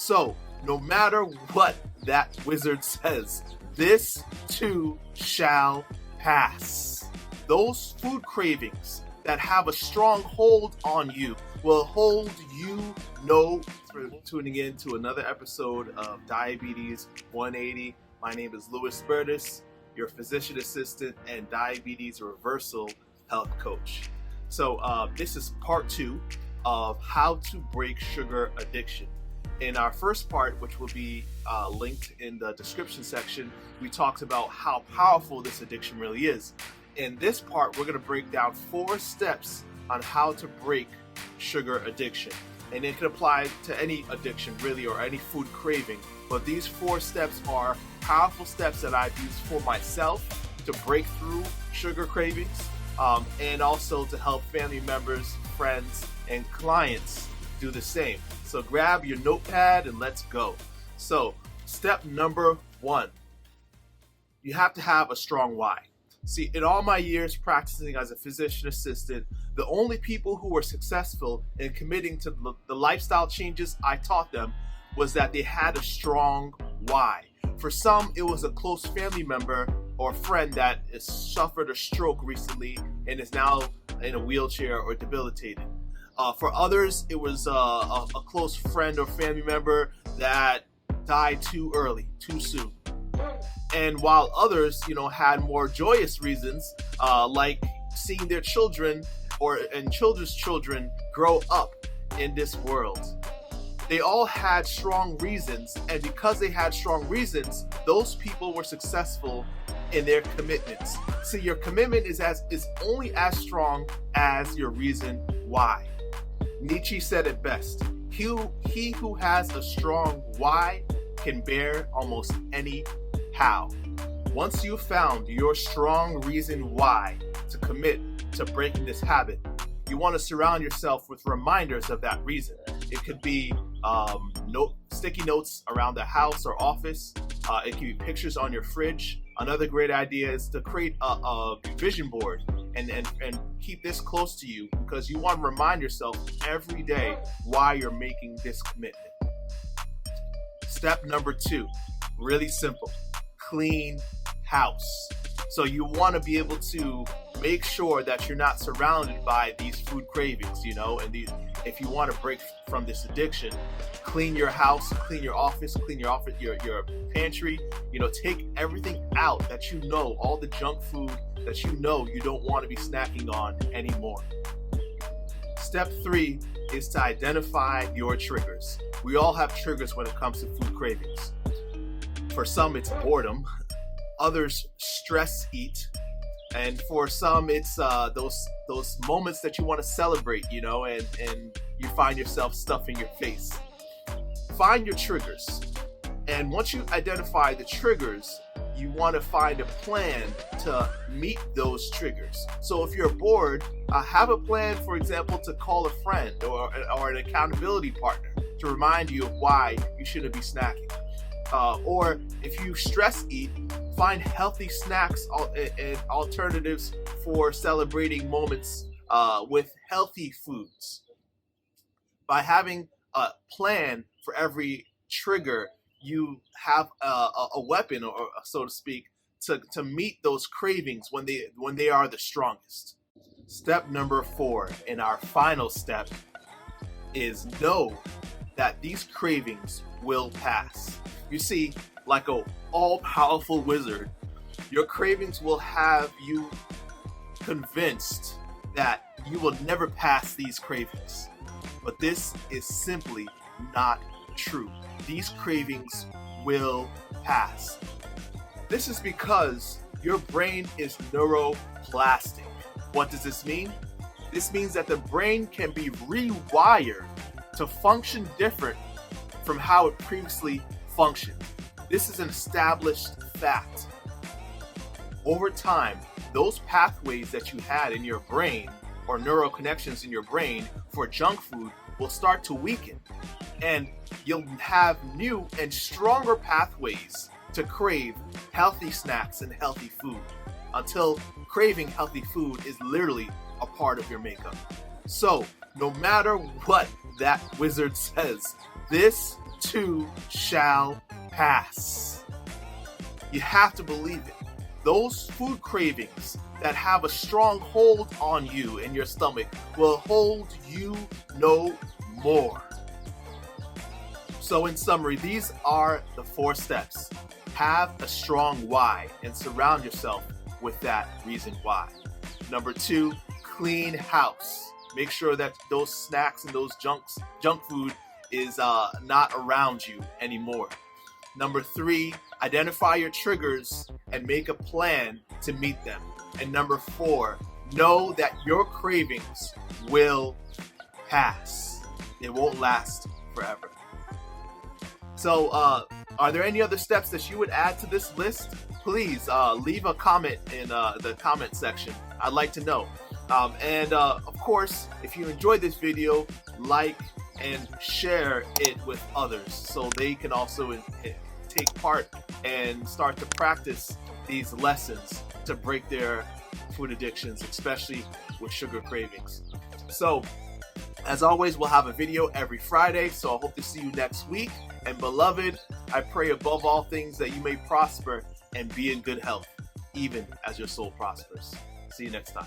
So, no matter what that wizard says, this too shall pass. Those food cravings that have a strong hold on you will hold you. No, for tuning in to another episode of Diabetes 180. My name is Bertus, your physician assistant and diabetes reversal health coach. So this is part 2 of how to break sugar addiction. In our first part, which will be linked in the description section, we talked about how powerful this addiction really is. In this part, we're going to break down 4 steps on how to break sugar addiction. And it can apply to any addiction, really, or any food craving. But these 4 steps are powerful steps that I've used for myself to break through sugar cravings, and also to help family members, friends, and clients do the same. So grab your notepad and let's go. So step number 1, you have to have a strong why. See, in all my years practicing as a physician assistant, the only people who were successful in committing to the lifestyle changes I taught them was that they had a strong why. For some, it was a close family member or friend that has suffered a stroke recently and is now in a wheelchair or debilitated. For others, it was a close friend or family member that died too early, too soon. And while others, had more joyous reasons, like seeing their children and children's children grow up in this world. They all had strong reasons, and because they had strong reasons, those people were successful in their commitments. See, your commitment is only as strong as your reason why. Nietzsche said it best. He who has a strong why can bear almost any how. Once you've found your strong reason why to commit to breaking this habit, you want to surround yourself with reminders of that reason. It could be sticky notes around the house or office. It could be pictures on your fridge. Another great idea is to create a vision board and keep this close to you, because you want to remind yourself every day why you're making this commitment. Step number 2, really simple. Clean house. So you want to be able to make sure that you're not surrounded by these food cravings, and if you want to break from this addiction, clean your house, clean your office, your pantry, take everything out that all the junk food that you don't want to be snacking on anymore. Step 3 is to identify your triggers. We all have triggers when it comes to food cravings. For some, it's boredom. Others, stress eat. And for some, it's those moments that you want to celebrate, and you find yourself stuffing your face. Find your triggers. And once you identify the triggers, you want to find a plan to meet those triggers. So if you're bored, have a plan, for example, to call a friend or an accountability partner to remind you of why you shouldn't be snacking. Or if you stress eat, find healthy snacks and alternatives for celebrating moments with healthy foods. By having a plan for every trigger, you have a weapon, or so to speak, to meet those cravings when they are the strongest. Step number 4, and our final step, is know that these cravings will pass. You see, like an all-powerful wizard, your cravings will have you convinced that you will never pass these cravings. But this is simply not true. These cravings will pass. This is because your brain is neuroplastic. What does this mean? This means that the brain can be rewired to function different from how it previously functioned. This is an established fact. Over time, those pathways that you had in your brain, or neural connections in your brain for junk food, will start to weaken, and you'll have new and stronger pathways to crave healthy snacks and healthy food, until craving healthy food is literally a part of your makeup. So, no matter what that wizard says, this too shall pass. You have to believe it. Those food cravings that have a strong hold on you in your stomach will hold you no more. So in summary, these are the 4 steps. Have a strong why and surround yourself with that reason why. Number 2, clean house. Make sure that those snacks and those junk food is not around you anymore. Number 3, identify your triggers and make a plan to meet them. And number 4, know that your cravings will pass. It won't last forever. So, are there any other steps that you would add to this list? Please leave a comment in the comment section. I'd like to know. And of course, if you enjoyed this video, like and share it with others so they can also take part and start to practice these lessons to break their food addictions, especially with sugar cravings. So, as always, we'll have a video every Friday, so I hope to see you next week. And beloved, I pray above all things that you may prosper and be in good health, even as your soul prospers. See you next time.